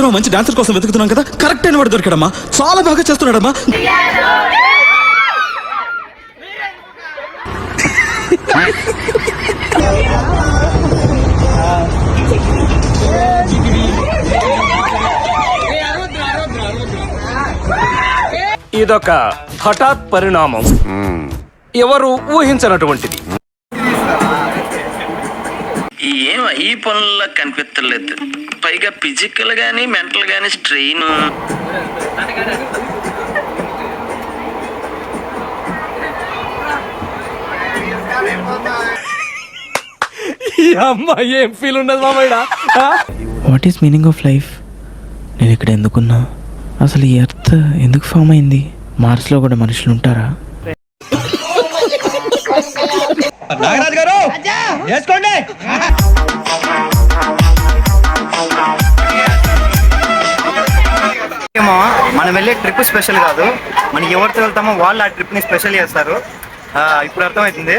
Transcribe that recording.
మనందరం మంచి డాన్సర్ కోసం వెతుకుతున్నాం కదా, కరెక్ట్ అయిన వాడు దొరికాడమ్మా. చాలా బాగా చేస్తున్నాడమ్మా. ఇదొక హఠాత్ పరిణామం, ఎవరు ఊహించినటువంటిది. ఏం ఈ పనుల్లో కనిపించలేదు, పైగా ఫిజికల్ గానీ మెంటల్ గానీ స్ట్రెయిన్. అమ్మా ఏం ఫీల్ ఉన్నది మామయ్య. What is meaning of life? నేను ఇక్కడ ఎందుకున్నా? అసలు ఈ ఎర్త్ ఎందుకు ఫామ్ అయింది? మార్స్లో కూడా మనుషులు ఉంటారా? నాగరాజు గారు వేసుకోండి. మనం వెళ్ళే ట్రిప్ స్పెషల్ కాదు, మనం ఎవరితో వెళ్తామో వాళ్ళు ఆ ట్రిప్ని స్పెషల్ చేస్తారు. ఇప్పుడు అర్థమవుతుంది.